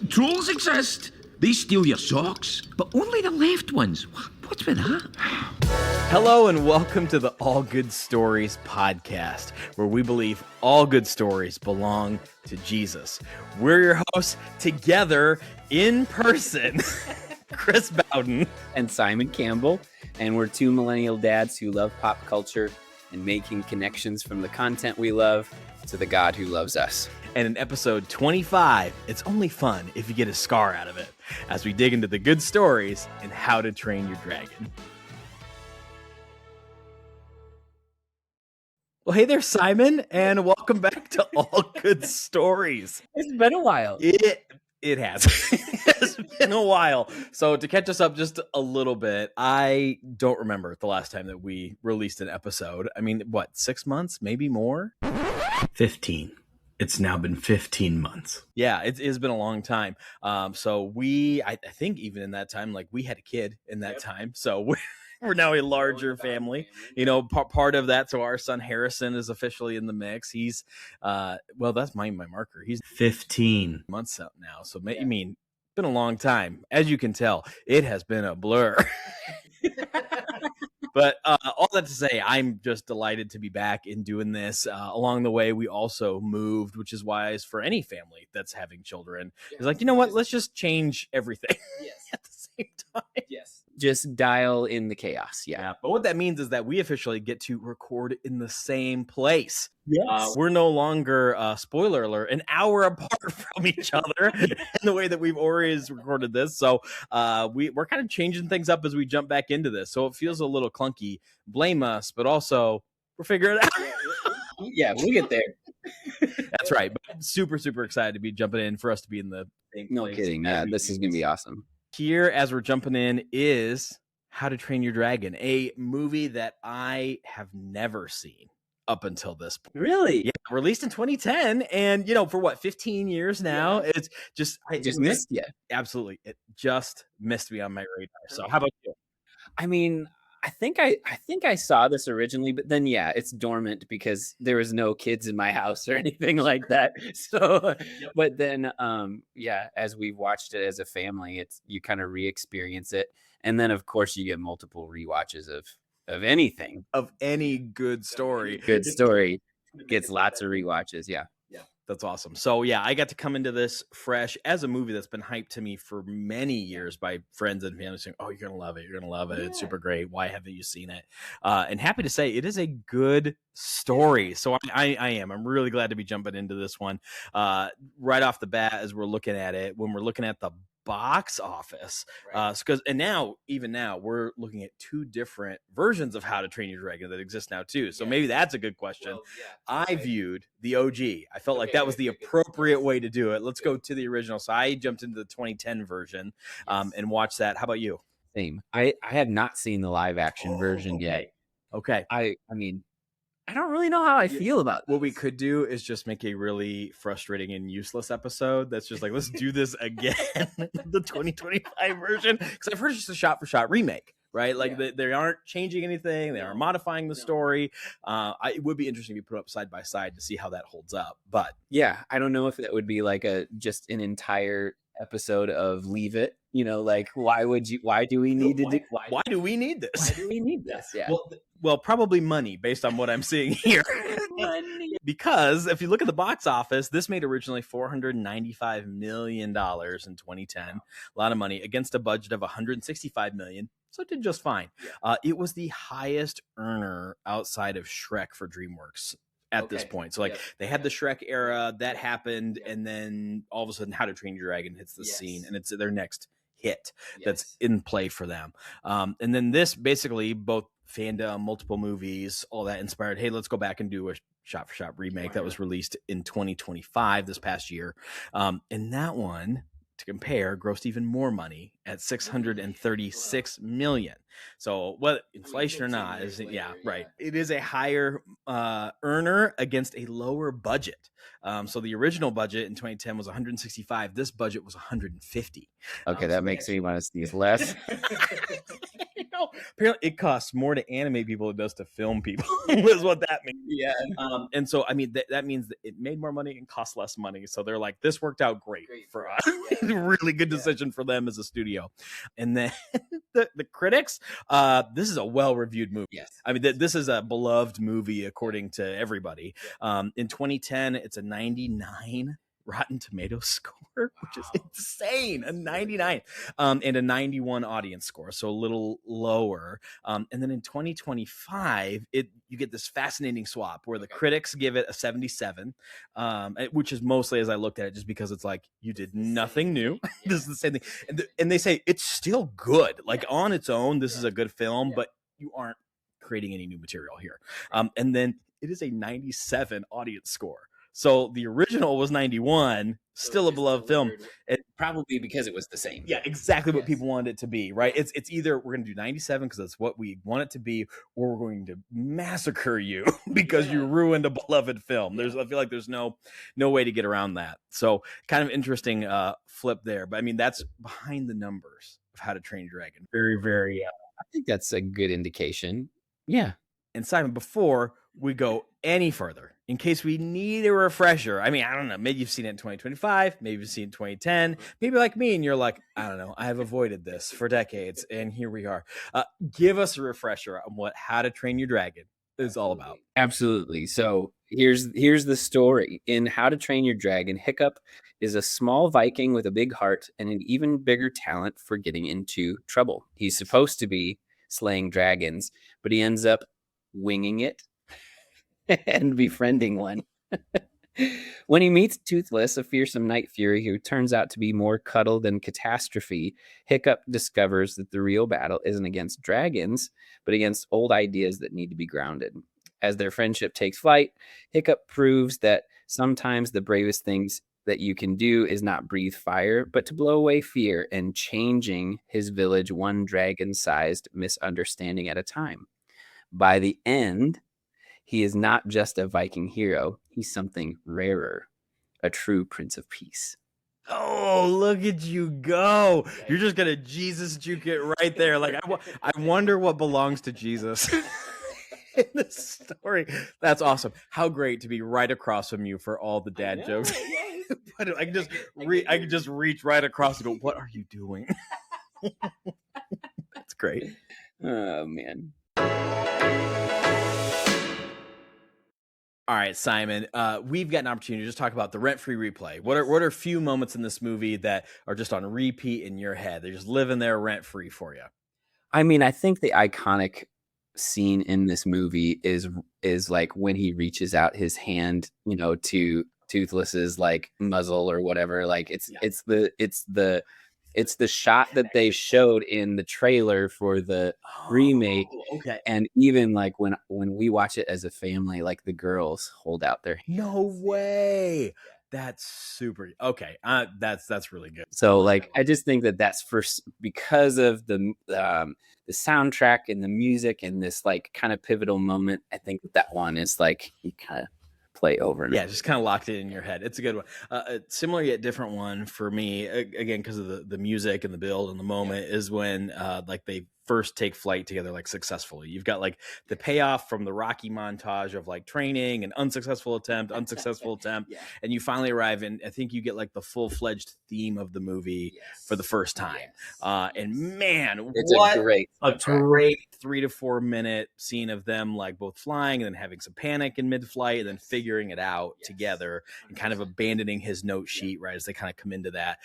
Trolls exist. They steal your socks, but only the left ones. What's with that? Hello and welcome to the All Good Stories podcast, where we believe all good stories belong to Jesus. We're your hosts together in person, Chris Bowden and Simon Campbell, and we're two millennial dads who love pop culture and making connections from the content we love to the God who loves us. And in episode 25, it's only fun if you get a scar out of it, as we dig into the good stories and how to train your dragon. Well, hey there, Simon, and welcome back to All Good Stories. It's been a while. It has. It's been a while. So to catch us up just a little bit, I don't remember the last time that we released an episode. I mean, what, 6 months, maybe more? 15. It's now been 15 months. Yeah, it's been a long time. So I think even in that time, like we had a kid in that time. So we're now a larger family, you know, part of that. So our son Harrison is officially in the mix. He's, well, that's my marker. He's 15 months out now. So I mean, been a long time. As you can tell, it has been a blur. But all that to say, I'm just delighted to be back in doing this. Along the way, we also moved, which is wise for any family that's having children. It's like, you know what? Let's just change everything at the same time. Yes. Just dial in the chaos. Yeah. But what that means is that we officially get to record in the same place. Yes. We're no longer, spoiler alert, an hour apart from each other in the way that we've always recorded this. So we're kind of changing things up as we jump back into this. So it feels a little clunky. Blame us, but also we're figuring it out. Yeah, we'll get there. That's right. But super, super excited to be jumping in for us to be in the same No place. kidding. Yeah, this is going to be awesome. Here, as we're jumping in, is How to Train Your Dragon, a movie that I have never seen up until this point. Really? Yeah, released in 2010, and you know, for what, 15 years now? Yeah. It's just I just missed you. Absolutely, it just missed me on my radar. So, how about you? I mean, I think I saw this originally, but then it's dormant because there was no kids in my house or anything like that. So, but then as we've watched it as a family, you kind of re-experience it, and then of course you get multiple rewatches of anything, of any good story. Good story gets lots of rewatches. Yeah. That's awesome. So yeah, I got to come into this fresh as a movie that's been hyped to me for many years by friends and family saying, "Oh, you're going to love it. You're going to love it. It's super great. Why haven't you seen it?" And happy to say it is a good story. So I am. I'm really glad to be jumping into this one. Right off the bat, as we're looking at it, when we're looking at the box office, and now we're looking at two different versions of How to Train Your Dragon that exist now too. So maybe that's a good question. Well, I viewed the OG. I felt like that was the appropriate way to do it. Let's go to the original. So I jumped into the 2010 version and watched that. How about you? Same. I have not seen the live action version yet. Okay. I mean, I don't really know how I feel about this. What we could do is just make a really frustrating and useless episode that's just like, let's do this again, the 2025 version. Because I've heard it's just a shot-for-shot remake, right? Like they aren't changing anything. They aren't modifying the story. It would be interesting to put up side by side to see how that holds up. But yeah, I don't know if that would be like just an entire episode of Leave It. You know, like why do we need this? Why do we need this? Yeah. Well, probably money based on what I'm seeing here. Because if you look at the box office, this made originally $495 million in 2010. A lot of money against a budget of $165 million. So it did just fine. It was the highest earner outside of Shrek for DreamWorks at this point. So they had the Shrek era that happened. And then all of a sudden How to Train Your Dragon hits the scene, and it's their next hit that's in play for them. And then this basically both fandom, multiple movies, all that inspired, hey, let's go back and do a shot-for-shot remake that was released in 2025 this past year. And that one, to compare, grossed even more money at $636 million. So what, inflation or not, is it? Yeah, right. It is a higher earner against a lower budget. So the original budget in 2010 was 165. This budget was 150. Okay, that makes me want to sneeze less. know. Apparently, it costs more to animate people than it does to film people. Is what that means. Yeah. And so, I mean, that means that it made more money and cost less money. So they're like, this worked out great for us. Really good decision for them as a studio. And then the critics, this is a well-reviewed movie. Yes. I mean, this is a beloved movie according to everybody. In 2010, it's a 99 Rotten Tomatoes score, which is insane. A 99 and a 91 audience score, so a little lower. And then in 2025, you get this fascinating swap where the critics give it a 77, which is mostly, as I looked at it, just because it's like, you did nothing new. This is the same thing. And they say it's still good. Like on its own, this is a good film, but you aren't creating any new material here. And then it is a 97 audience score. So the original was 91, still a beloved film. Probably because it was the same. Yeah, exactly what people wanted it to be, right? It's either we're going to do 97 because that's what we want it to be, or we're going to massacre you because you ruined a beloved film. I feel like there's no way to get around that. So kind of interesting flip there. But I mean, that's behind the numbers of How to Train Your Dragon. Very, very. I think that's a good indication. Yeah. And Simon, before we go any further, in case we need a refresher, I mean, I don't know, maybe you've seen it in 2025, maybe you've seen it in 2010, maybe like me, and you're like, I don't know, I have avoided this for decades, and here we are. Give us a refresher on what How to Train Your Dragon is all about. Absolutely. So here's the story. In How to Train Your Dragon, Hiccup is a small Viking with a big heart and an even bigger talent for getting into trouble. He's supposed to be slaying dragons, but he ends up winging it and befriending one. When he meets Toothless, a fearsome night fury who turns out to be more cuddle than catastrophe, Hiccup discovers that the real battle isn't against dragons, but against old ideas that need to be grounded. As their friendship takes flight, Hiccup proves that sometimes the bravest things that you can do is not breathe fire, but to blow away fear, and changing his village one dragon-sized misunderstanding at a time. By the end, he is not just a Viking hero. He's something rarer, a true Prince of Peace. Oh, look at you go. You're just going to Jesus juke it right there. Like, I wonder what belongs to Jesus in this story. That's awesome. How great to be right across from you for all the dad jokes. But I can just reach right across and go, what are you doing? That's great. Oh, man. All right, Simon, we've got an opportunity to just talk about the rent-free replay. What are a few moments in this movie that are just on repeat in your head? They're just living there rent-free for you. I mean, I think the iconic scene in this movie is like when he reaches out his hand, to Toothless's like muzzle or whatever. Like it's the shot that they showed in the trailer for the remake. Okay. And even like when we watch it as a family, like the girls hold out their hands. No way. That's super. Okay. That's really good. So like, I just think that that's because of the soundtrack and the music and this like kind of pivotal moment. I think that one is like, you kind of play over and over. Just kind of locked it in your head. It's a good one. A similar yet different one for me, again, because of the music and the build and the moment, is when like they first take flight together like successfully. You've got like the payoff from the Rocky montage of like training and unsuccessful attempt, and you finally arrive, and I think you get like the full-fledged theme of the movie for the first time. And man, it's what a great 3 to 4 minute scene of them like both flying and then having some panic in mid-flight and then figuring it out together and kind of abandoning his note sheet right as they kind of come into that.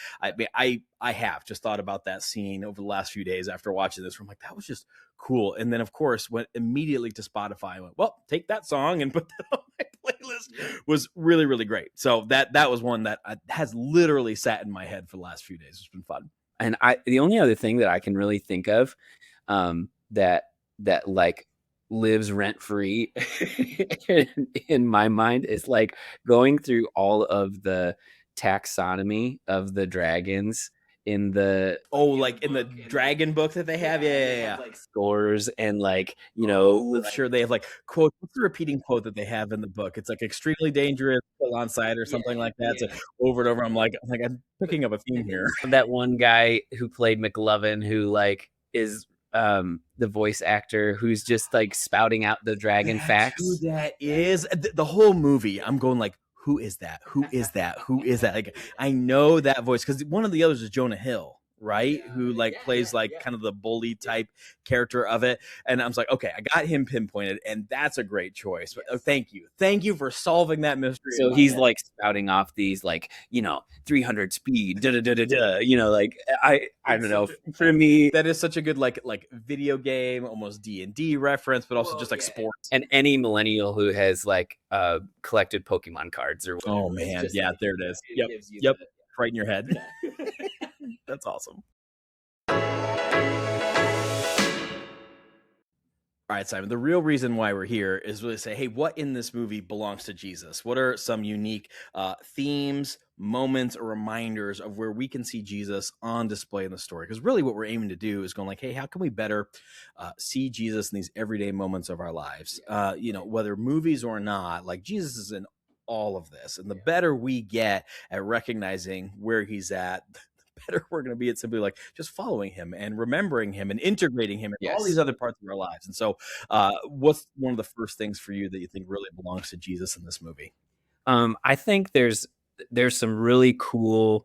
I have just thought about that scene over the last few days after watching this. I'm like, that was just cool. And then, of course, went immediately to Spotify and went, well, take that song and put that on my playlist. Was really, really great. So that was one that has literally sat in my head for the last few days. It's been fun. And the only other thing that I can really think of that like lives rent free in my mind is like going through all of the taxonomy of the dragons in the dragon book that they have. Like scores and like sure, they have like quotes. What's the repeating quote that they have in the book? It's like extremely dangerous, still on site or something like that. So over and over, I'm picking up a theme here. That one guy who played McLovin, who like is the voice actor who's just like spouting out the dragon facts. Who that is? The whole movie, I'm going like, who is that? Who is that? Who is that? Like, I know that voice because one of the others is Jonah Hill, right? Who like plays like kind of the bully type character of it. And I was like, okay, I got him pinpointed, and that's a great choice. But thank you for solving that mystery. So he's like spouting off these like 300 speed, da da da da da. Like I don't know. For me, that is such a good like video game, almost D&D reference, but also just like sports. And any millennial who has like collected Pokemon cards or whatever. Oh man, yeah, like, there it is. Yep, right in your head. That's awesome. All right, Simon, the real reason why we're here is really to say, hey, what in this movie belongs to Jesus? What are some unique themes, moments, or reminders of where we can see Jesus on display in the story? Because really what we're aiming to do is going like, hey, how can we better see Jesus in these everyday moments of our lives? Whether movies or not, like Jesus is in all of this. And the better we get at recognizing where he's at, better we're going to be at simply like just following him and remembering him and integrating him in all these other parts of our lives. And so what's one of the first things for you that you think really belongs to Jesus in this movie? I think there's some really cool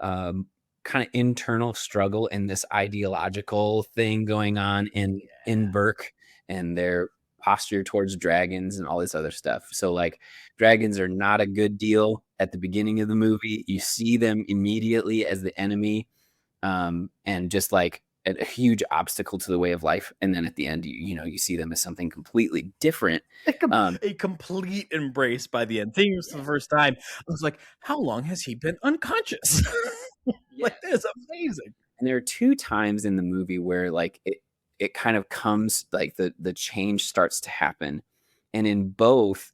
kind of internal struggle in this ideological thing going on in Burke and their posture towards dragons and all this other stuff. So like dragons are not a good deal at the beginning of the movie. You see them immediately as the enemy, and just like a huge obstacle to the way of life. And then at the end, you see them as something completely different. A complete embrace by the end. Thinking it was the first time, I was like, how long has he been unconscious? Like, this is amazing. And there are 2 times in the movie where like it kind of comes like the change starts to happen. And in both,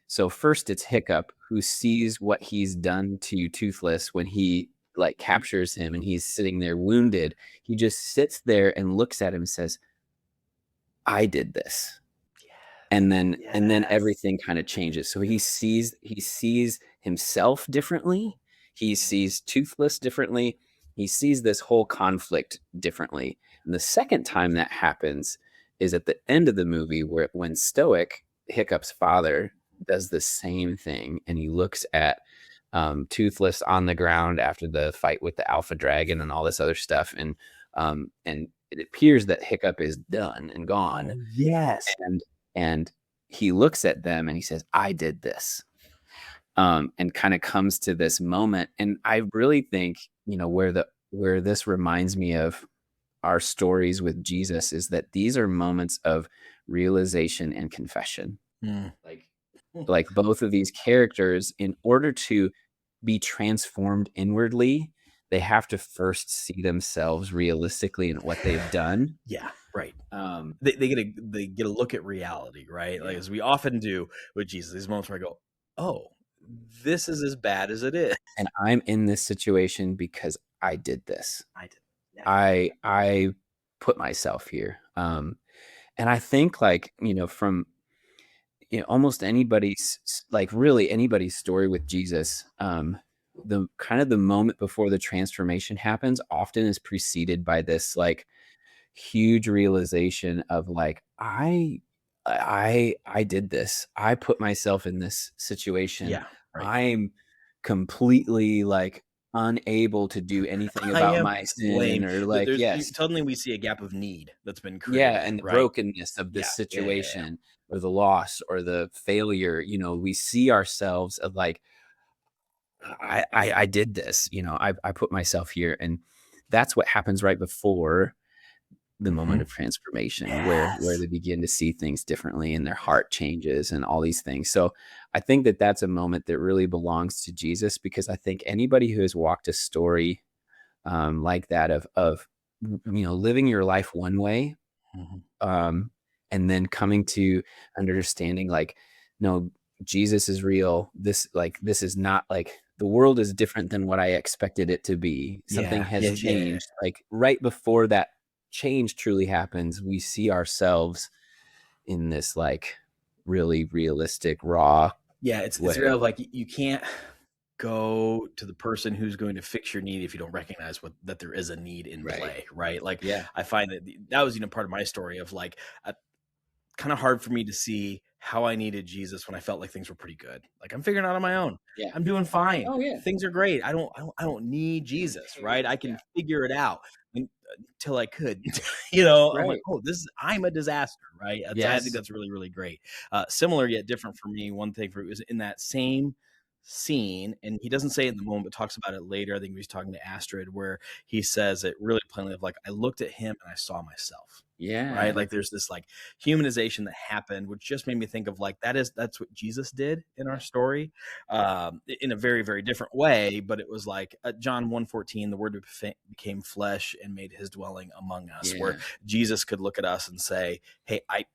so first it's Hiccup who sees what he's done to Toothless when he like captures him and he's sitting there wounded. He just sits there and looks at him and says, I did this. And then everything kind of changes. So he sees himself differently. He sees Toothless differently. He sees this whole conflict differently. And the second time that happens is at the end of the movie when Stoic, Hiccup's father, does the same thing. And he looks at Toothless on the ground after the fight with the alpha dragon and all this other stuff. And it appears that Hiccup is done and gone. Oh, yes. And he looks at them and he says, I did this. And kind of comes to this moment. And I really think, where this reminds me of our stories with Jesus is that these are moments of realization and confession. Like both of these characters, in order to be transformed inwardly, they have to first see themselves realistically in what they've done. Yeah, right. They get a look at reality, right? Like as we often do with Jesus, these moments where I go, oh, this is as bad as it is. And I'm in this situation because I did this. I did. Yeah. I put myself here. And I think like, from almost anybody's like really anybody's story with Jesus, the kind of the moment before the transformation happens often is preceded by this like huge realization of like, I did this. I put myself in this situation. Yeah, right. I'm completely like unable to do anything about my sin or like, suddenly we see a gap of need that's been created. Yeah. And the brokenness of this situation or the loss or the failure, we see ourselves of like, I did this, I put myself here. And that's what happens right before the moment of transformation, where they begin to see things differently and their heart changes and all these things. So I think that that's a moment that really belongs to Jesus, because I think anybody who has walked a story like that of living your life one way, and then coming to understanding like, no, Jesus is real. This is not like, the world is different than what I expected it to be. Something has changed. Like right before that change truly happens, we see ourselves in this like really realistic, raw it's real. Like you can't go to the person who's going to fix your need if you don't recognize that there is a need in Right. play, right? Like Yeah. I find that was part of my story of like kind of hard for me to see how I needed Jesus when I felt like things were pretty good. Like I'm figuring out on my own. Yeah. I'm doing fine. Oh, yeah. Things are great. I don't need Jesus, right? I can Yeah. figure it out until I could. I'm like, Right. I'm a disaster, right? I Yes. think that's really, really great. Similar yet different for me. One thing was in that same scene, and he doesn't say it in the moment, but talks about it later. I think he's talking to Astrid, where he says it really plainly of like, I looked at him and I saw myself. Yeah. Right. Like there's this like humanization that happened, which just made me think of like, that's what Jesus did in our story, in a very, very different way. But it was like John 1:14, the word became flesh and made his dwelling among us, where Jesus could look at us and say, hey, I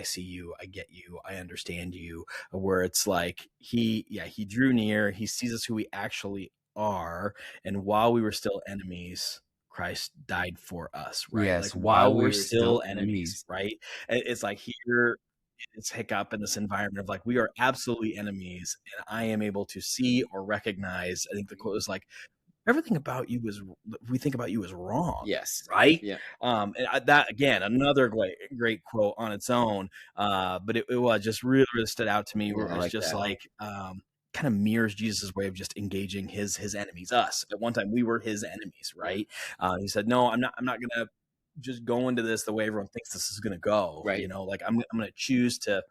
see you, I get you, I understand you, where it's like he drew near, he sees us who we actually are. And while we were still enemies, Christ died for us, right? Yes, Like while while we we're were still still enemies, enemies. right? It's like here it's Hiccup in this environment of like, we are absolutely enemies, and I am able to see or recognize. I think the quote was like, everything about you we think about you is wrong. Yes. Right. Yeah. That again, another great quote on its own. But it was just really, really stood out to me, where Yeah, it I was like just that. like, kind of mirrors Jesus' way of just engaging his enemies, us. At one time we were his enemies, right? He said, no, I'm not gonna just go into this the way everyone thinks this is gonna go. Right. Like I'm gonna choose to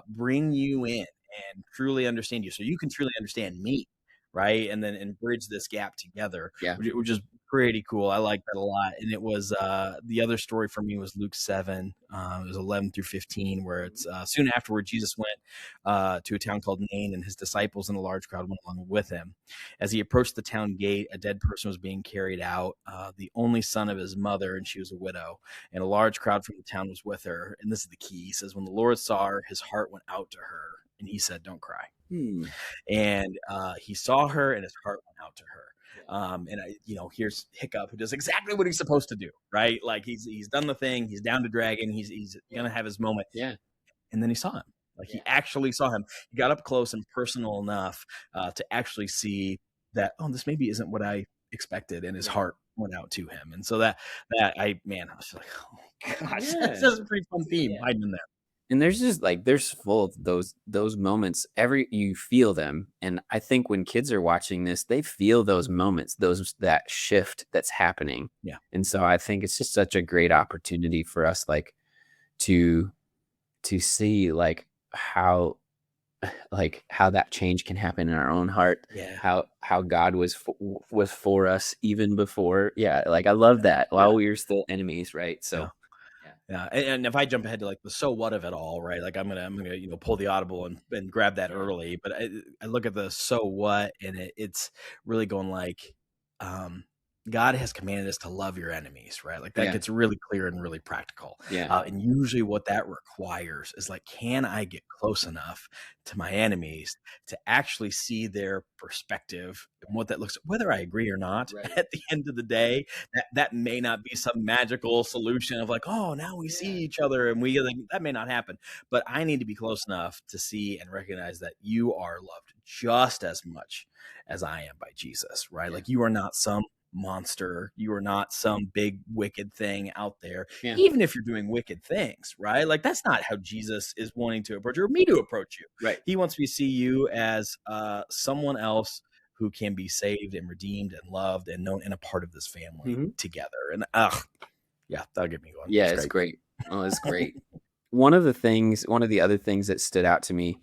bring you in and truly understand you, so you can truly understand me, right? And bridge this gap together, Yeah. which is pretty cool. I like that a lot. And it was the other story for me was Luke 7. It was 11-15, where it's soon afterward Jesus went to a town called Nain, and his disciples and a large crowd went along with him. As he approached the town gate, a dead person was being carried out, the only son of his mother, and she was a widow. And a large crowd from the town was with her. And this is the key. He says, when the Lord saw her, his heart went out to her, and he said, don't cry. And he saw her, and his heart went out to her. Here's Hiccup, who does exactly what he's supposed to do, right? Like he's done the thing, he's down to dragon, he's gonna have his moment. Yeah. And then he saw him. Like he actually saw him. He got up close and personal enough to actually see that, oh, this maybe isn't what I expected, and his heart went out to him. And so I was like, oh gosh, that's a pretty fun theme hiding in there. And there's just like, there's full of those moments. You feel them. And I think when kids are watching this, they feel those moments, that shift that's happening. Yeah. And so I think it's just such a great opportunity for us, like to see like how that change can happen in our own heart. Yeah. How God was for us even before. Yeah. Like I love that while we were still enemies. Right. So. Yeah, and if I jump ahead to like the so what of it all, right? Like I'm gonna pull the audible and grab that early, but I look at the so what, and it's really going like, God has commanded us to love your enemies, right? Like that gets really clear and really practical. Yeah. And usually what that requires is like, can I get close enough to my enemies to actually see their perspective and what that looks, whether I agree or not. Right. At the end of the day, that may not be some magical solution of like, oh, now we see each other, and that may not happen. But I need to be close enough to see and recognize that you are loved just as much as I am by Jesus, right? Like you are not some monster, you are not some big wicked thing out there, even if you're doing wicked things, right? Like that's not how Jesus is wanting to approach you or me to approach you, right? He wants me to see you as someone else who can be saved and redeemed and loved and known and a part of this family together. And that'll get me going. Yeah, it's great. Oh, it's great. One of the other things that stood out to me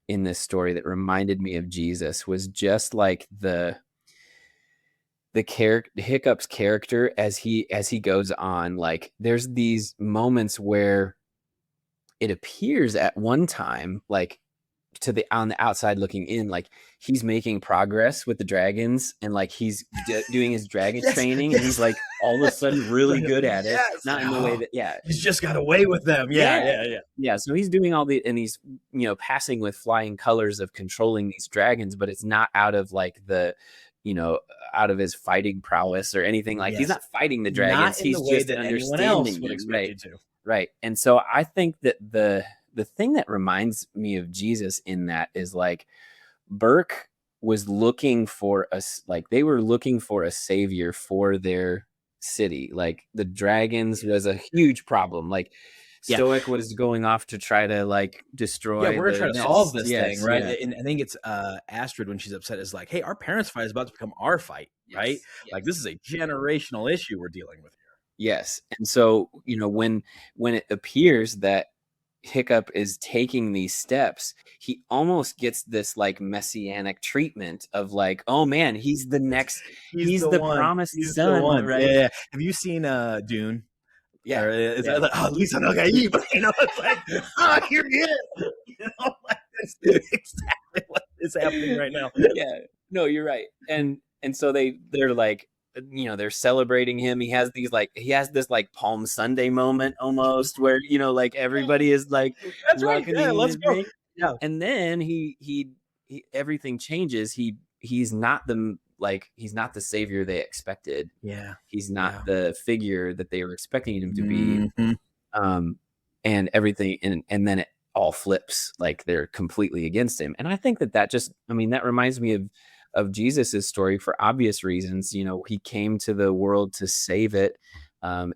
in this story that reminded me of Jesus was just like the Hiccup's character as he goes on. Like there's these moments where it appears at one time, like on the outside looking in, like he's making progress with the dragons, and like he's doing his dragon training, and he's like all of a sudden really good at it. Not in the way that he's just got away with them. Yeah. So he's doing all and he's passing with flying colors of controlling these dragons, but it's not out of like out of his fighting prowess or anything. Like he's not fighting the dragons. He's just understanding them, right. And so I think that the thing that reminds me of Jesus in that is like Burke was looking for us, like they were looking for a savior for their city. Like the dragons was a huge problem. Like Yeah. Stoic was going off to try to like destroy. Yeah, we're gonna try to solve this thing, right? Yeah. And I think it's Astrid when she's upset is like, hey, our parents' fight is about to become our fight, right? Yes, Like this is a generational issue we're dealing with here. yes. And so, when it appears that Hiccup is taking these steps, he almost gets this like messianic treatment of like, oh man, he's the next, he's the one. promised He's son, the one. right? Yeah. Have you seen Dune? Yeah. Or is Yeah. that like, oh, Lisa Nogai, but it's like, oh, here he is. Like that's exactly what is happening right now. Yeah. No, you're right. And so they're like, they're celebrating him. He has this like Palm Sunday moment almost where, like everybody is like, That's right. Yeah, let's go. Yeah. And then he everything changes. He's not the savior they expected. Yeah. He's not the figure that they were expecting him to be. Mm-hmm. And everything, and then it all flips, like they're completely against him. And I think that reminds me of Jesus's story for obvious reasons. He came to the world to save it.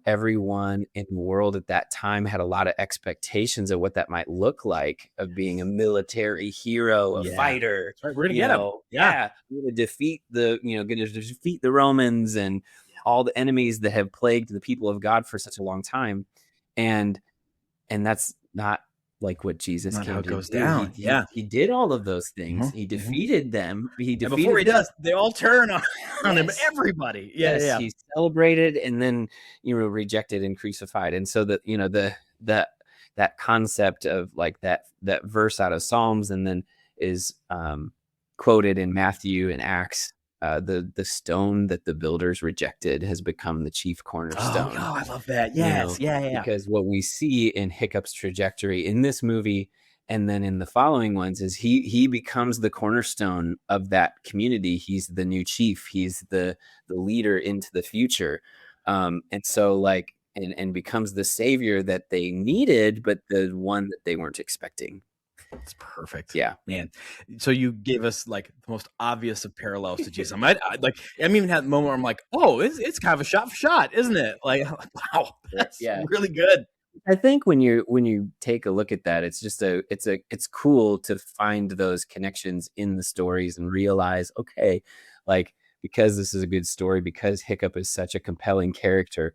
Everyone in the world at that time had a lot of expectations of what that might look like, of being a military hero, a fighter. That's right. We're gonna get him. Yeah, we're gonna defeat the Romans and all the enemies that have plagued the people of God for such a long time. And that's not like what Jesus Not came how it to goes do. down. He did all of those things. Mhm, He defeated them. He And defeated before he them. does, they all turn on him. Yes. Everybody. Yes, Yeah. he's celebrated and then rejected and crucified. And so that concept of like that verse out of Psalms and then is quoted in Matthew and Acts. The stone that the builders rejected has become the chief cornerstone. Oh, I love that. Yes. Yeah. Because what we see in Hiccup's trajectory in this movie and then in the following ones is he becomes the cornerstone of that community. He's the new chief. He's the leader into the future. And so like and becomes the savior that they needed, but the one that they weren't expecting. It's perfect. Yeah, man. So you gave us like the most obvious of parallels to Jesus. I even had a moment where I'm like, oh, it's kind of a shot for shot, isn't it? Like, wow, that's really good. I think when you take a look at that, it's just it's cool to find those connections in the stories and realize, okay, like because this is a good story, because Hiccup is such a compelling character,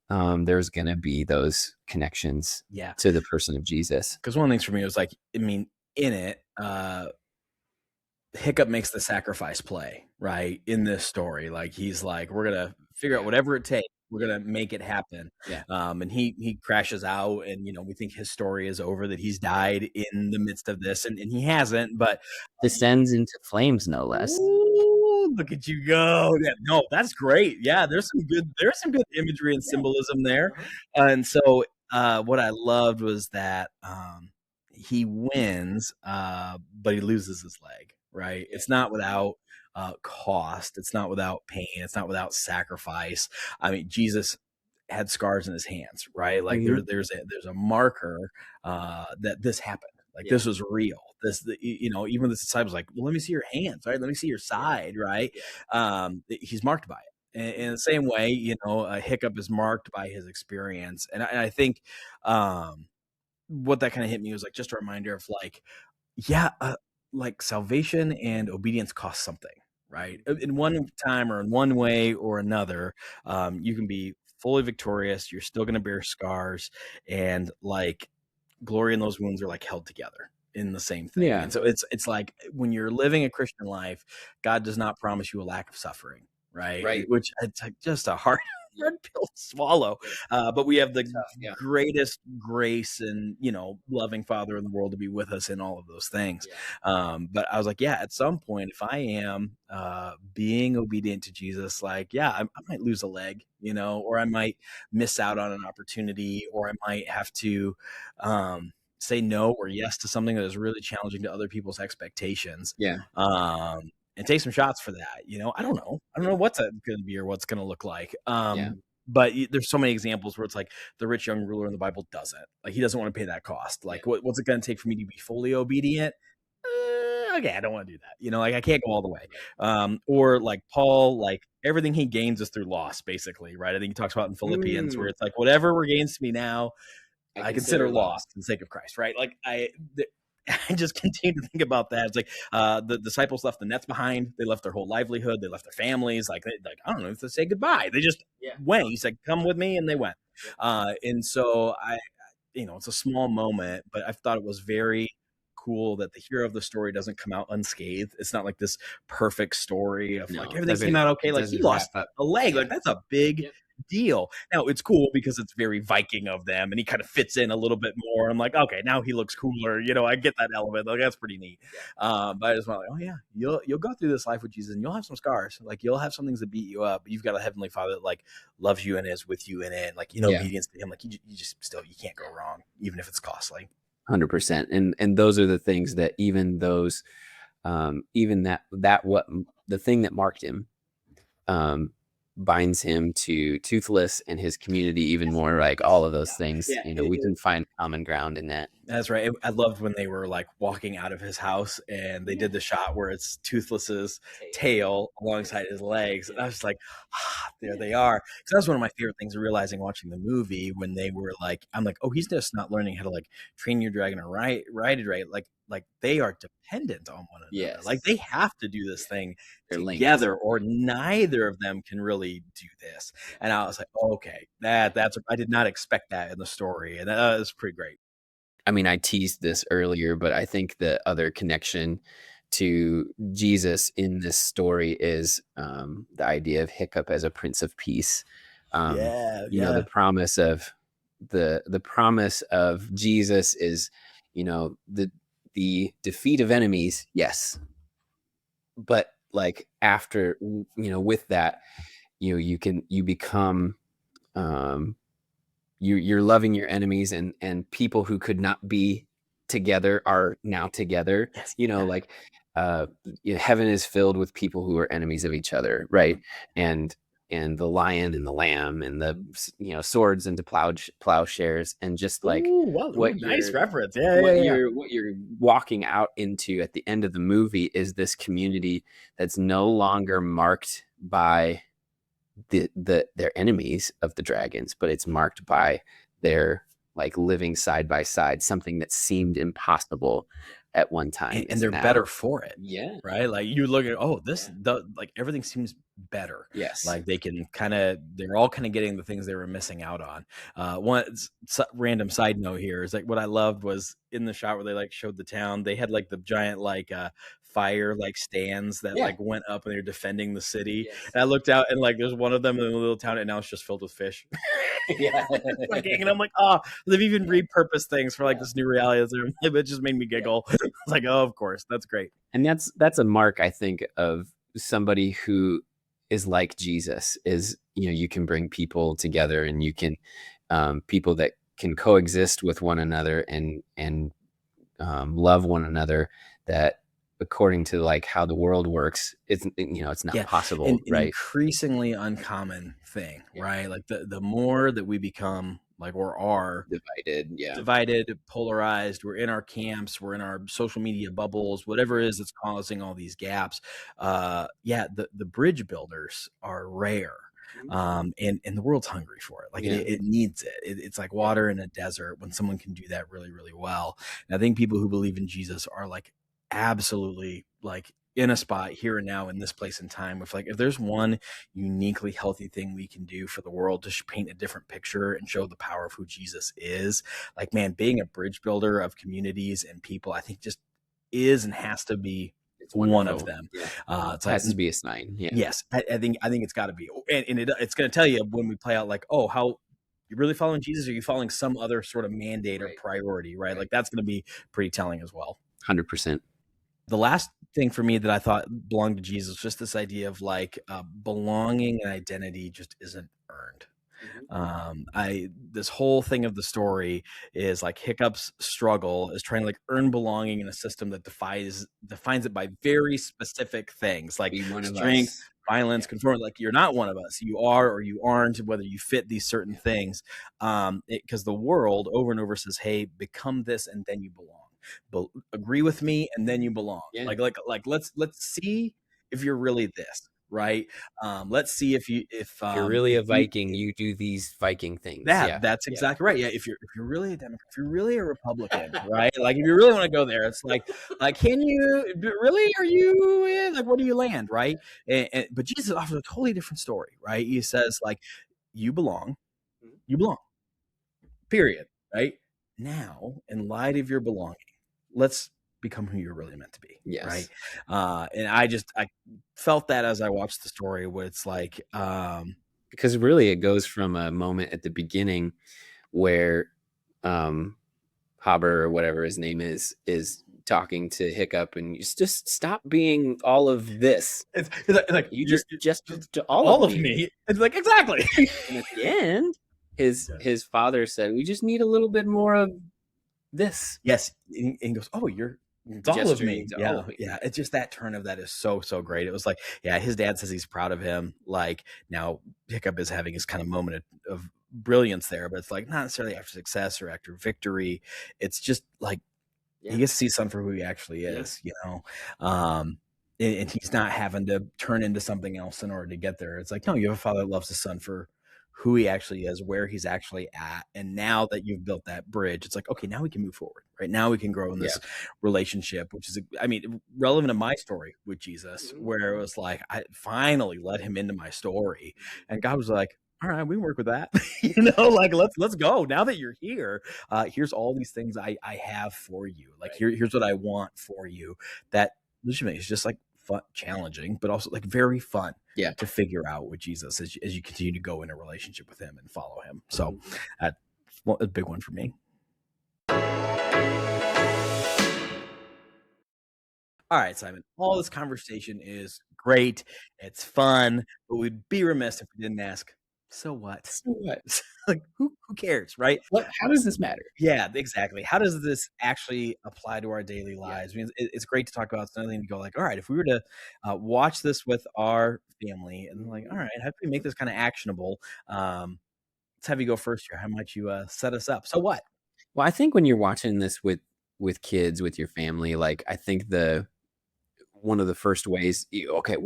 there's gonna be those connections to the person of Jesus. Because one of the things for me was like, in it, Hiccup makes the sacrifice play, right? In this story. Like he's like, we're gonna figure out whatever it takes, we're gonna make it happen. Yeah. And he crashes out and we think his story is over, that he's died in the midst of this, and he hasn't, but descends into flames, no less. Ooh, look at you go. Yeah, no, that's great. Yeah, there's some good imagery and symbolism there. And so what I loved was that he wins, but he loses his leg, right? It's not without cost. It's not without pain. It's not without sacrifice. Jesus had scars in his hands, right? Like there's a marker that this happened. Like this was real. Even the disciples like, well, let me see your hands, right? Let me see your side, right? He's marked by it. And in the same way, Hiccup is marked by his experience. And I think what that kind of hit me was like just a reminder of like, like salvation and obedience cost something, right? In one time or in one way or another, you can be fully victorious. You're still going to bear scars, and like glory in those wounds are like held together in the same thing. Yeah. And so it's like when you're living a Christian life, God does not promise you a lack of suffering, right? Right. Which it's like just a hard pill to swallow. But we have the greatest grace and loving Father in the world to be with us in all of those things. But I was like, at some point, if I am being obedient to Jesus, like I might lose a leg, or I might miss out on an opportunity, or I might have to say no or yes to something that is really challenging to other people's expectations. And take some shots for that. I don't know what's going to be or what's going to look like. But there's so many examples where it's like the rich young ruler in the Bible doesn't. Like he doesn't want to pay that cost. Like what's it going to take for me to be fully obedient? okay, I don't want to do that. Like I can't go all the way. Or like Paul, like everything he gains is through loss, basically, right? I think he talks about in Philippians where it's like whatever gains to me now, I consider loss for the sake of Christ, right? Like I just continue to think about that. It's like the disciples left the nets behind. They left their whole livelihood. They left their families. Like I don't know if they say goodbye. They just went. He said, "Come with me," and they went. And so it's a small moment, but I thought it was very cool that the hero of the story doesn't come out unscathed. It's not like this perfect story of like everything came out okay. Like he lost a leg. Like that's a big deal. Now it's cool because it's very Viking of them, and he kind of fits in a little bit more. I'm like, okay, now he looks cooler. I get that element. Like that's pretty neat. But I just want like, oh yeah, you'll go through this life with Jesus, and you'll have some scars. Like you'll have some things that beat you up. But you've got a heavenly Father that like loves you and is with you in it. Like obedience to Him. Like you just still you can't go wrong, even if it's costly. 100%. And those are the things that even what the thing that marked him binds him to Toothless and his community even more, like all of those things. We can find common ground in that. That's right. I loved when they were like walking out of his house and they did the shot where it's Toothless's tail alongside his legs. And I was like, there they are. Because that was one of my favorite things realizing watching the movie when they were like, I'm like, oh, he's just not learning how to like train your dragon or ride it right. Like they are dependent on one another. Yes. Like they have to do this thing together or neither of them can really do this. And I was like, oh, okay, I did not expect that in the story. And that was pretty great. I mean, I teased this earlier, but I think the other connection to Jesus in this story is the idea of Hiccup as a Prince of Peace. The promise of the promise of Jesus is, the defeat of enemies, yes, but like after, with that, you become you're loving your enemies, and people who could not be together are now together. Yes. Heaven is filled with people who are enemies of each other, right? And the lion and the lamb and the swords into plowshares, and just like nice reference. What you're walking out into at the end of the movie is this community that's no longer marked by their enemies of the dragons, but it's marked by their like living side by side, something that seemed impossible at one time, and they're better for it. Yeah, right. Like you look at like everything seems better. Yes, like they can they're all kind of getting the things they were missing out on. One random side note here is like what I loved was in the shot where they like showed the town, they had like the giant like fire like stands that like went up and they're defending the city. Yes. And I looked out and like there's one of them in a little town and now it's just filled with fish. And I'm like, they've even repurposed things for like this new reality. It just made me giggle. I was like, oh, of course, that's great. And that's a mark, I think, of somebody who is like Jesus. Is you can bring people together, and you can people that can coexist with one another and love one another. That according to like how the world works, it's not possible, right? An increasingly uncommon thing, right? Like the more that we become like or are divided, polarized, we're in our camps, we're in our social media bubbles, whatever it is that's causing all these gaps. The bridge builders are rare. And the world's hungry for it. Like it needs it. It's like water in a desert when someone can do that really, really well. And I think people who believe in Jesus are like absolutely like in a spot here and now in this place and time with like if there's one uniquely healthy thing we can do for the world to paint a different picture and show the power of who Jesus is, like man, being a bridge builder of communities and people, I think just is and has to be one of them. It has to be a sign. Yes, I think it's got to be, and it's going to tell you when we play out like, oh, how you really following Jesus, or are you following some other sort of mandate or priority, right? Like that's going to be pretty telling as well. 100%. The last thing for me that I thought belonged to Jesus was just this idea of like belonging and identity just isn't earned. This whole thing of the story is like Hiccup's struggle is trying to like earn belonging in a system that defines it by very specific things like strength, violence, conformity. Like you're not one of us, you are or you aren't, whether you fit these certain things. Because the world over and over says, hey, become this and then you belong. agree with me, and then you belong. Yeah. Like let's see if you're really this, right? Let's see if you're really a if you, Viking, you do these Viking things. Yeah. that's exactly right. Yeah, if you're really a Democrat, if you're really a Republican, right? Like if you really want to go there, it's like can you really? Are you like where do you land, right? But Jesus offers a totally different story, right? He says like you belong, you belong, period, right? Now, in light of your belonging, let's become who you're really meant to be, right? Yes. And I felt that as I watched the story, where it's like, Because really it goes from a moment at the beginning where Haber or whatever his name is talking to Hiccup, and you just stop being all of this. it's like You you're just to all all of of me. me. It's like exactly. And at the end, his father said, "We just need a little bit more of this." Yes, and he goes, "Oh, it's all of Gesturing me." to Yeah, all of me. yeah. It's just that turn of that is so great. It was like, yeah, his dad says he's proud of him. Like now, Hiccup is having his kind of moment of brilliance there, but it's like not necessarily after success or after victory. It's just like Yeah. he gets to see son for who he actually is, and he's not having to turn into something else in order to get there. It's like, no, you have a father that loves his son for who he actually is, where he's actually at. And now that you've built that bridge, it's like, okay, now we can move forward, right? Now we can grow in this relationship, which is, I mean, relevant to my story with Jesus, where it was like, I finally let him into my story. And God was like, all right, we can work with that. Like let's go. Now that you're here, here's all these things I have for you. Like here's what I want for you. That legitimately is just like fun, challenging, but also like very fun to figure out with Jesus as you continue to go in a relationship with him and follow him. So that's a big one for me. All right, Simon, all this conversation is great. It's fun, but we'd be remiss if we didn't ask, so what? So what? Like who cares, right? How does this matter? Yeah, exactly. How does this actually apply to our daily lives? I mean, it's great to talk about. It's another thing to go like, all right, if we were to watch this with our family, and like, all right, how do we make this kind of actionable? Let's have you go first here. How might you set us up? So what? Well, I think when you're watching this with kids, with your family, like I think one of the first ways, okay,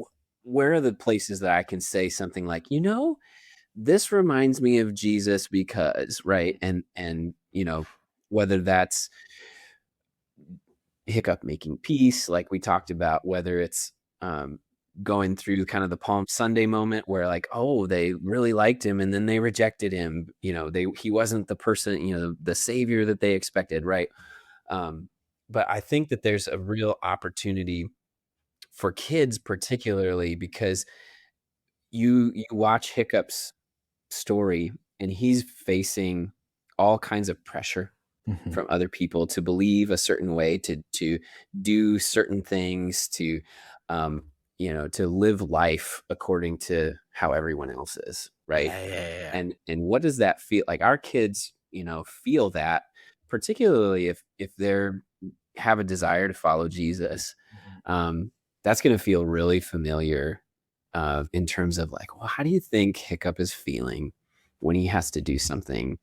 where are the places that I can say something like, this reminds me of Jesus because, right? And whether that's Hiccup making peace, like we talked about, whether it's going through kind of the Palm Sunday moment where like, oh, they really liked him and then they rejected him. He wasn't the person, the savior that they expected, right? But I think that there's a real opportunity for kids, particularly because you watch Hiccup's story and he's facing all kinds of pressure from other people to believe a certain way, to do certain things, to to live life according to how everyone else is, right? Yeah. And what does that feel like? Our kids feel that, particularly if they're have a desire to follow Jesus. That's going to feel really familiar in terms of like, well, how do you think Hiccup is feeling when he has to do something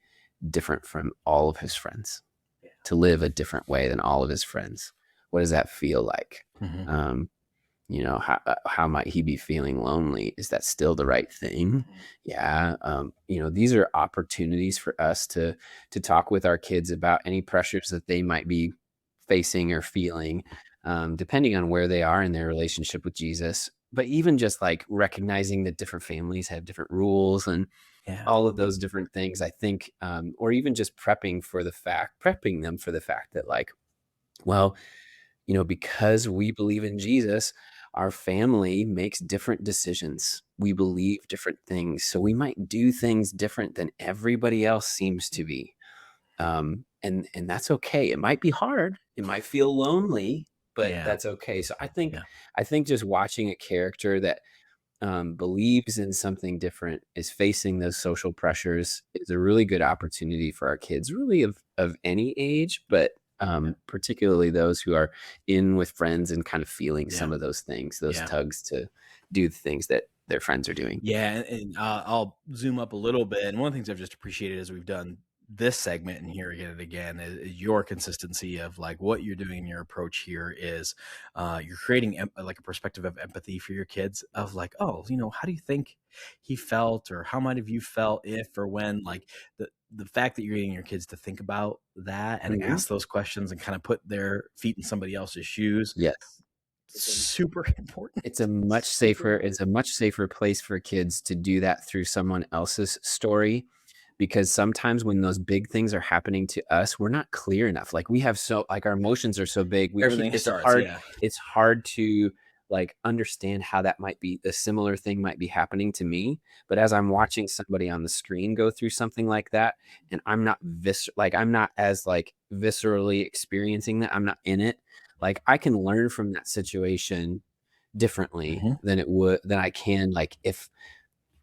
different from all of his friends, to live a different way than all of his friends? What does that feel like? How might he be feeling lonely? Is that still the right thing? Yeah. These are opportunities for us to talk with our kids about any pressures that they might be facing or feeling, depending on where they are in their relationship with Jesus. But even just like recognizing that different families have different rules and all of those different things, I think, or even just prepping them for the fact that like, well, because we believe in Jesus, our family makes different decisions. We believe different things. So we might do things different than everybody else seems to be. And that's okay. It might be hard. It might feel lonely, but that's okay. So I think just watching a character that believes in something different, is facing those social pressures, is a really good opportunity for our kids, really of any age, but particularly those who are in with friends and kind of feeling some of those things, those tugs to do the things that their friends are doing. Yeah, and I'll zoom up a little bit. And one of the things I've just appreciated as we've done this segment and hearing it again is your consistency of like what you're doing in your approach here is you're creating like a perspective of empathy for your kids of like, oh, how do you think he felt, or how might have you felt if or when, like the fact that you're getting your kids to think about that and ask those questions and kind of put their feet in somebody else's shoes. Yes. Super important. It's a much safer place for kids to do that through someone else's story, because sometimes when those big things are happening to us, we're not clear enough. Like we have our emotions are so big. It's hard to like understand how that might be a similar thing might be happening to me. But as I'm watching somebody on the screen go through something like that, and I'm not as like viscerally experiencing that, I'm not in it. Like I can learn from that situation differently than I can like if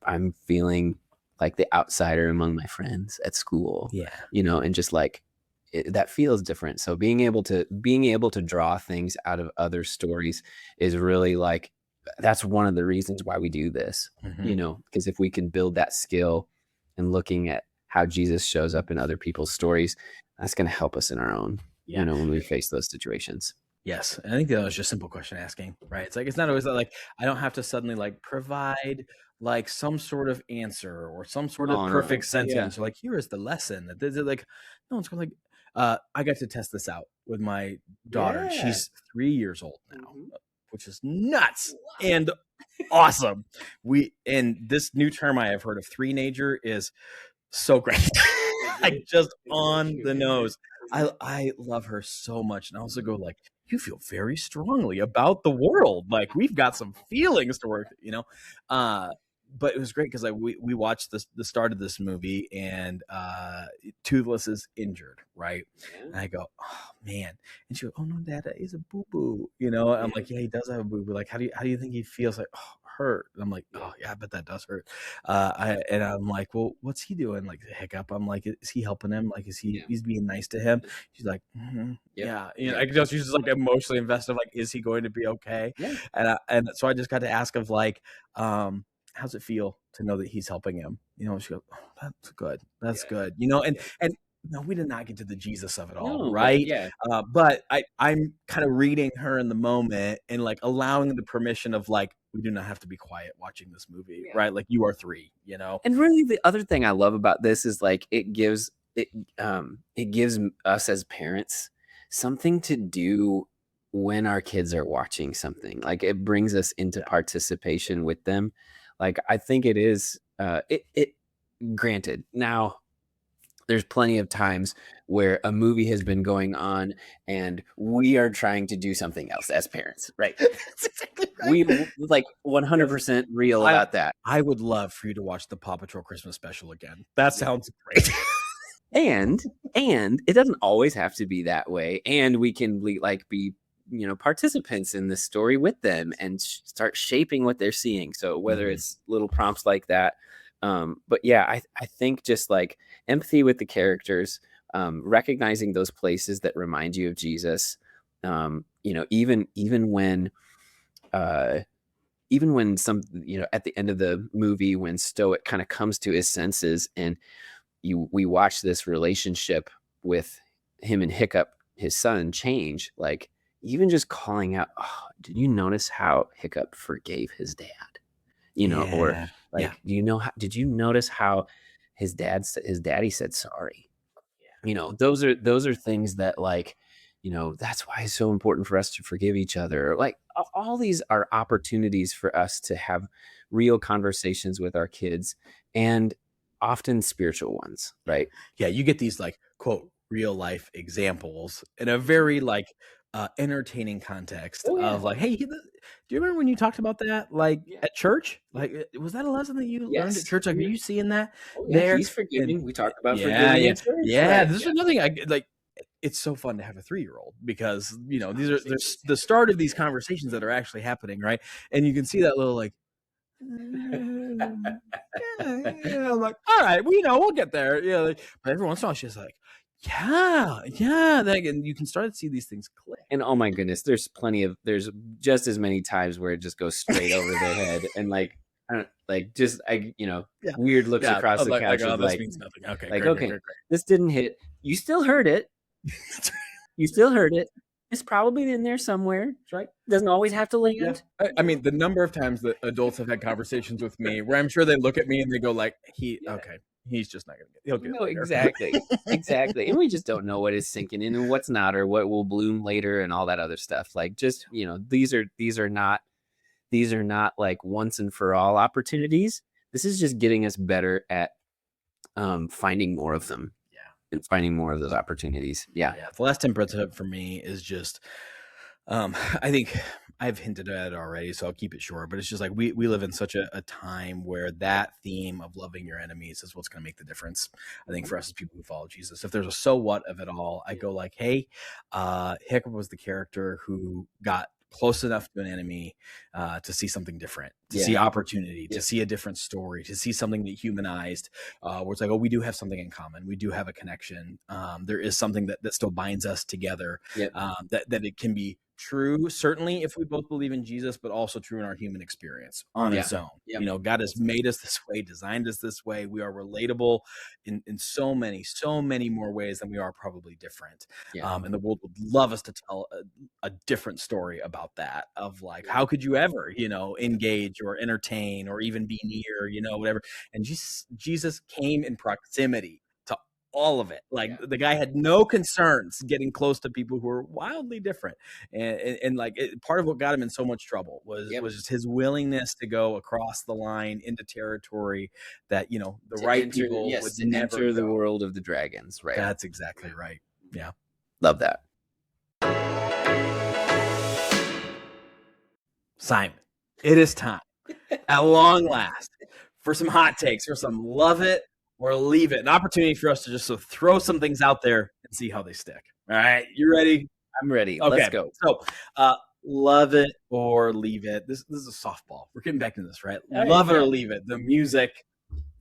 I'm feeling like the outsider among my friends at school. Yeah. And just like that feels different. So being able to draw things out of other stories is really like, that's one of the reasons why we do this. Because if we can build that skill and looking at how Jesus shows up in other people's stories, that's going to help us in our own, when we face those situations. Yes. And I think that was just simple question asking, right? It's like, it's not always that like, I don't have to suddenly like provide like some sort of answer or some sort of perfect sentence. Yeah. Or like, here is the lesson. Like, no, it's like, I got to test this out with my daughter. Yeah. She's 3 years old now, which is nuts and awesome. And this new term I have heard of three-nager is so great. Like just on the nose. I love her so much. And I also go like, you feel very strongly about the world. Like we've got some feelings to work, but it was great because we watched the start of this movie and Toothless is injured, right? And I go, oh man. And she goes, oh no, Dad, he's a boo-boo. I'm like, yeah, he does have a boo-boo. Like, how do you think he feels? Like, oh, hurt. And I'm like, oh yeah, I bet that does hurt. And I'm like, well, what's he doing? Like Hiccup. I'm like, is he helping him? Like, he's being nice to him? She's like, yeah. She's just like emotionally invested. Like, is he going to be okay? Yeah. And so I just got to ask of like, how's it feel to know that he's helping him? She goes, oh, that's good. That's good. And no, we did not get to the Jesus of it all, right? Yeah. But I'm kind of reading her in the moment and like allowing the permission of like, we do not have to be quiet watching this movie, right? Like you are 3, And really the other thing I love about this is like it gives us as parents something to do when our kids are watching something. Like it brings us into participation with them. Like I think it is granted now there's plenty of times where a movie has been going on and we are trying to do something else as parents, right? That's exactly right. We like 100% real about that. I would love for you to watch the Paw Patrol Christmas special again. That sounds great. And it doesn't always have to be that way. And we can be participants in this story with them and start shaping what they're seeing. So whether it's little prompts like that, but yeah, I think just like empathy with the characters, recognizing those places that remind you of Jesus, even when some, at the end of the movie, when Stoic kind of comes to his senses and we watch this relationship with him and Hiccup, his son, change, like even just calling out, oh, did you notice how Hiccup forgave his dad? Or like, did you notice how his daddy said sorry? Those are things that like, that's why it's so important for us to forgive each other. Like all these are opportunities for us to have real conversations with our kids and often spiritual ones, right? Yeah. You get these like quote real life examples in a very like entertaining context of like, hey, do you remember when you talked about that like at church? Like, was that a lesson that you learned at church? Like, are you seeing that there? He's forgiving. We talked about forgiving. Yeah. This is another thing. I like. It's so fun to have a 3-year-old because these are the start of these conversations that are actually happening, right? And you can see that little like. I'm like, all right, we'll get there. But every once in a while, she's like, yeah. And you can start to see these things click. And oh my goodness, there's just as many times where it just goes straight over their head. And like, I don't like just Yeah. weird looks Yeah, across the couch oh, of this like means nothing. Okay, like great, okay, great. this didn't hit. You still heard it. That's right. You still heard it. It's probably in there somewhere. That's right. Doesn't always have to land. Yeah. I mean, the number of times that adults have had conversations with me where I'm sure they look at me and they go like, okay, he's just not gonna get it. He'll get it No, later. exactly. And we just don't know what is sinking in and what's not, or what will bloom later, and all that other stuff. Like, just these are not like once and for all opportunities. This is just getting us better at finding more of them. Yeah. And finding more of those opportunities. Yeah. The last 10 tip for me is just I think I've hinted at it already, so I'll keep it short, but it's just like we live in such a time where that theme of loving your enemies is what's going to make the difference. I think for us as people who follow Jesus, if there's a so what of it all, I go like, hey, Hiccup was the character who got close enough to an enemy to see something different, to see opportunity, to see a different story, to see something that humanized, where it's like, oh, we do have something in common. We do have a connection. There is something that still binds us together, that it can be true, certainly if we both believe in Jesus, but also true in our human experience on its own. God has made us this way, designed us this way. We are relatable in so many more ways than we are probably different. And the world would love us to tell a different story about that, of like, how could you ever, engage or entertain or even be near, whatever. And Jesus came in proximity to all of it. Like the guy had no concerns getting close to people who were wildly different, and part of what got him in so much trouble was just his willingness to go across the line into territory that the right people would never enter the world of the dragons. Right. That's exactly right. Yeah, love that. Simon, it is time at long last for some hot takes, for some love it or leave it, an opportunity for us to just sort of throw some things out there and see how they stick. All right, you ready? I'm ready. Okay. Let's go. So, love it or leave it. This is a softball. We're getting back into this, right? Right, Love it or leave it. The music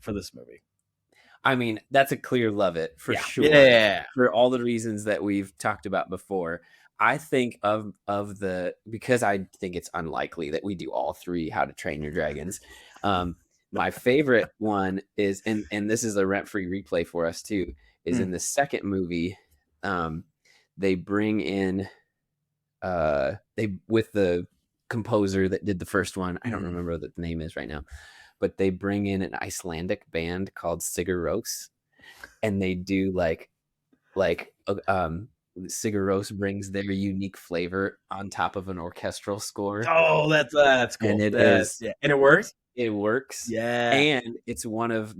for this movie. I mean, that's a clear love it for sure. Yeah. For all the reasons that we've talked about before. I think because I think it's unlikely that we do all three How to Train Your Dragons. My favorite one is, and this is a rent-free replay for us too, is in the second movie. They bring in with the composer that did the first one. I don't remember what the name is right now, but they bring in an Icelandic band called Sigur Rós, and they do Sigur Rós brings their unique flavor on top of an orchestral score. Oh, that's cool. And and it works. It works. Yeah. And it's one of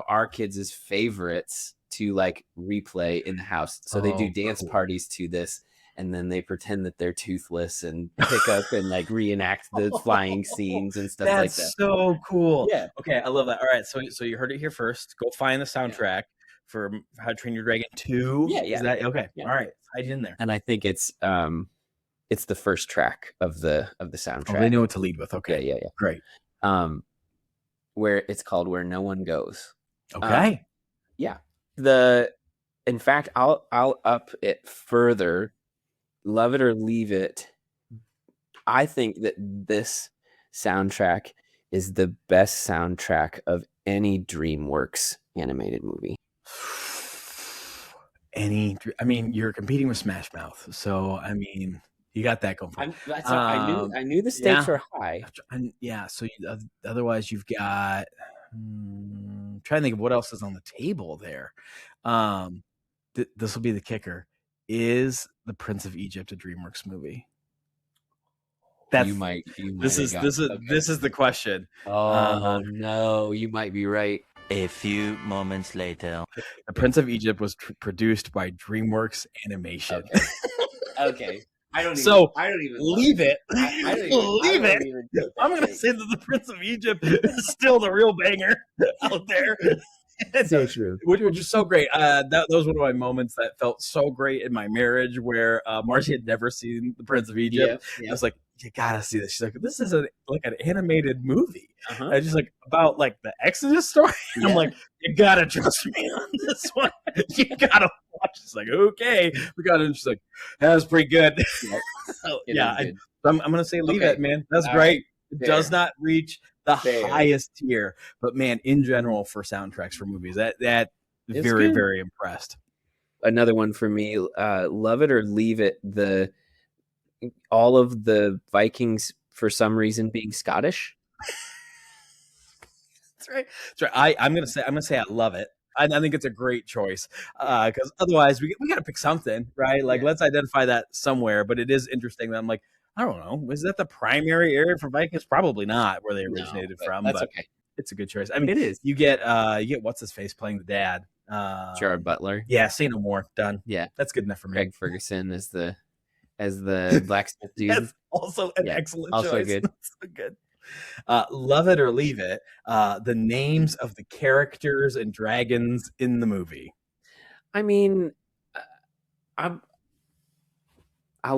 our kids' favorites to replay in the house. So they do dance parties to this, and then they pretend that they're toothless and pick up and reenact the flying scenes and stuff like that. That's so cool. Yeah. Okay, I love that. All right, so you heard it here first. Go find the soundtrack for How to Train Your Dragon 2. Yeah. Is that okay? Yeah. All right, hide it in there. And I think it's the first track of the soundtrack. Oh, they know what to lead with. Okay. Yeah. Great. Where it's called Where No One Goes. Okay. Yeah. In fact, I'll up it further. Love it or leave it. I think that this soundtrack is the best soundtrack of any DreamWorks animated movie. You're competing with Smash Mouth, so you got that going for you. I knew the stakes were high. So otherwise you've got. Trying to think of what else is on the table there. This will be the kicker. Is The Prince of Egypt a DreamWorks movie? You might this is the question. Oh no, you might be right. A few moments later. The Prince of Egypt was produced by DreamWorks Animation. Okay. I don't even leave it. Leave it. I'm going to say that The Prince of Egypt is still the real banger out there. So true. Which is so great. That was one of my moments that felt so great in my marriage, where Marcy had never seen The Prince of Egypt. Yeah. I was like, you gotta see this. She's like, this is an animated movie. I just about the Exodus story. Yeah. I'm like, you gotta trust me on this one. You gotta watch. She's like, okay, we got it. And she's like, that was pretty good. Yeah. So, I'm gonna say leave it, man. That's great. It Fair. does not reach the Fair. highest tier. But man, in general, for soundtracks for movies, that It's very, good. very impressed. Another one for me, Love It or Leave It. All of the Vikings, for some reason, being Scottish. That's right. That's right. I'm gonna say I love it. I think it's a great choice because otherwise we got to pick something, right? Like let's identify that somewhere. But it is interesting that I'm like, I don't know, is that the primary area for Vikings? Probably not where they originated from. That's but okay. It's a good choice. I mean, It is. You get what's his face playing the dad. Gerard Butler. Yeah, say no more. Done. Yeah, that's good enough for me. Craig Ferguson as the blacksmith dude. That's also an excellent choice. Also good. So good. Love It or Leave It. The names of the characters and dragons in the movie. I mean, I'll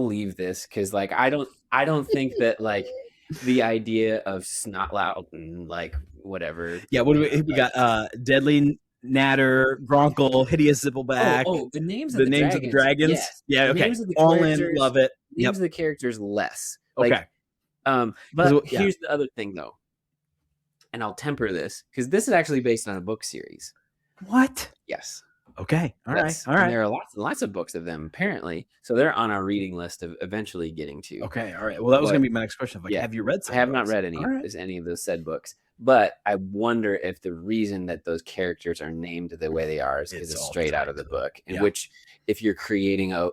leave this because like I don't think that like the idea of Snotlout and like whatever. Yeah, what do we got? Deadly Natter, Gronkle, Hideous Zippleback. Oh, the names of the dragons. Yes. Yeah, The okay. names of the All in, characters- love it. Names of the characters less. Okay. Like, but Yeah. here's the other thing though, and I'll temper this because this is actually based on a book series. What? Yes. Okay. All right. Yes. All And right. there are lots of books of them apparently, so they're on our reading list of eventually getting to. Okay. All right. Well, that was But- going to be my next question. Like, yeah. have you read? I have not books? read any All right. of those said books, but I wonder if the reason that those characters are named the way they are is because It's it's all straight out tied of the to book. In yeah. which, if you're creating a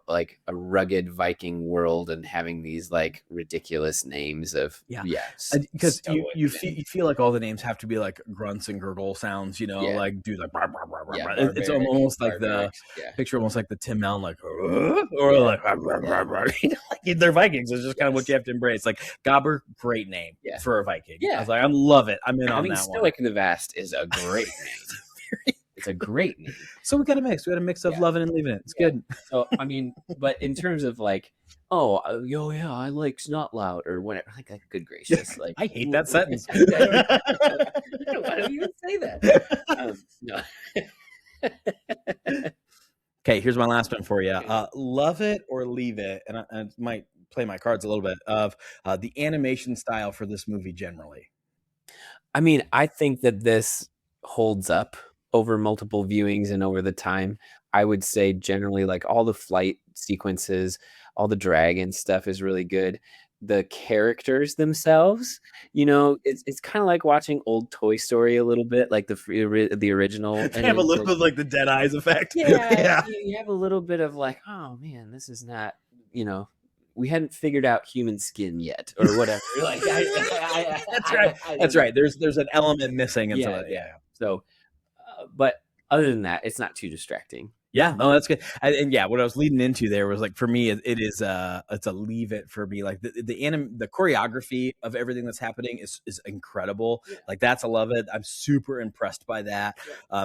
rugged Viking world and having these like ridiculous names of Because you stoic feel like all the names have to be like grunts and gurgle sounds, Yeah. like do like brah, brah, brah, brah, Yeah, brah. It's barbaric, almost like the barbarics, yeah. picture, almost like the Tim Allen, like or like brah, brah, brah, brah. Like they're Vikings. It's just kind of what you have to embrace. Like Gobber, great name Yeah. for a Viking. Yeah. I was like, I love it. I'm in on Having that Stoic in the Vast is a great name. It's a great name. So we got a mix. We got a mix of Yeah. loving and leaving it. It's Yeah. good. So I mean, but in terms of like, I like Snotlout or whatever. Like, good gracious, like I hate that sentence. Why do you even say that? No. Okay, here's my last one for you. Love it or leave it, and I might play my cards a little bit of the animation style for this movie generally. I mean, I think that this holds up over multiple viewings and over the time. I would say generally, like all the flight sequences, all the dragon stuff is really good. The characters themselves, it's kind of like watching old Toy Story a little bit, like the original. They have a little bit like the dead eyes effect. Yeah. You have a little bit of like, oh man, this is not, we hadn't figured out human skin yet, or whatever. Like, That's right. That's right. There's an element missing into it. Yeah. So, but other than that, it's not too distracting. Yeah, no, that's good. And yeah, what I was leading into there was like, for me, it's a leave it for me. Like the choreography of everything that's happening is incredible. Yeah. Like that's a love it. I'm super impressed by that,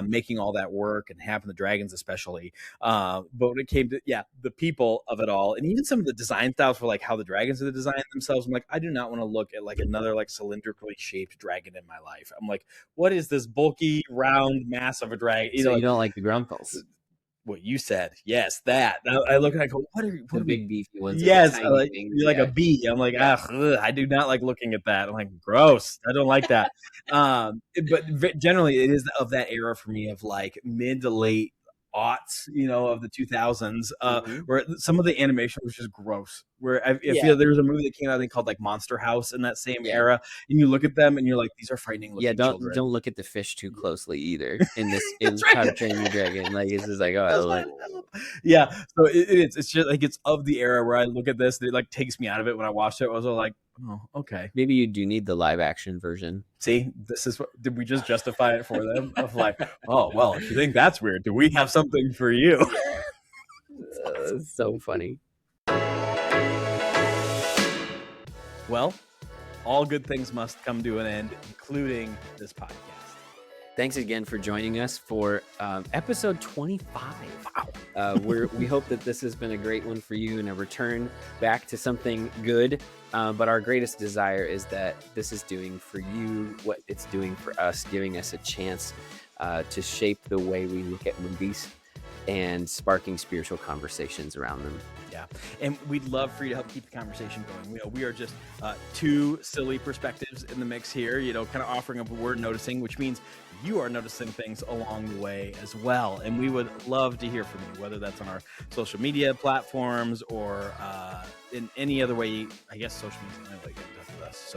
making all that work and having the dragons especially. But when it came to the people of it all, and even some of the design styles for like how the dragons are designed themselves, I'm like, I do not want to look at like another like cylindrically shaped dragon in my life. I'm like, what is this bulky round mass of a dragon? You don't like the Grumpels, What you said, yes, that. I look and I go, what are the we? big beefy ones? Yes, with the tiny you're things. like a bee. I'm like, I do not like looking at that. I'm like, gross. I don't like that. But generally, it is of that era for me of like mid to late aughts, of the 2000s, where some of the animation was just gross. Where I feel there was a movie that came out, I think, called like Monster House in that same era, and you look at them and you're like, these are frightening looking children. Don't look at the fish too closely either. In this, That's How to right. Train Your Dragon, like it's just like, Yeah, so it's just like it's of the era where I look at this and it like takes me out of it when I watched it. I was like, oh, okay. maybe you do need the live action version. See, this is what did we just justify it for them? Of like, oh well, if you think that's weird, do we have something for you? So funny. Well, all good things must come to an end, including this podcast. Thanks again for joining us for episode 25. Wow. We hope that this has been a great one for you and a return back to something good. But our greatest desire is that this is doing for you what it's doing for us, giving us a chance to shape the way we look at movies and sparking spiritual conversations around them. Yeah. Yeah, and we'd love for you to help keep the conversation going. We are just two silly perspectives in the mix here, kind of offering up a word noticing, which means you are noticing things along the way as well. And we would love to hear from you, whether that's on our social media platforms or in any other way. I guess social media is the only way to get in touch with us.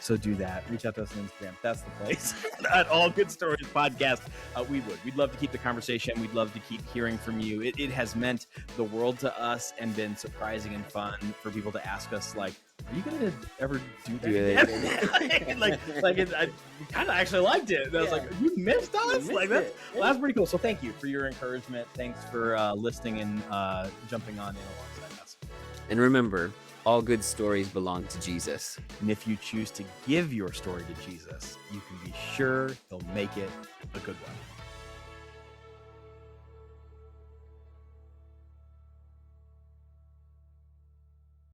So do that. Reach out to us on Instagram. That's the place. At All Good Stories Podcast. We'd love to keep the conversation. We'd love to keep hearing from you. It has meant the world to us and been surprising and fun for people to ask us, like, are you going to ever do that again? I kind of actually liked it. I was like, you missed us? That's pretty cool. So thank you for your encouragement. Thanks for listening and jumping on in alongside us. And remember, all good stories belong to Jesus. And if you choose to give your story to Jesus, you can be sure he'll make it a good one.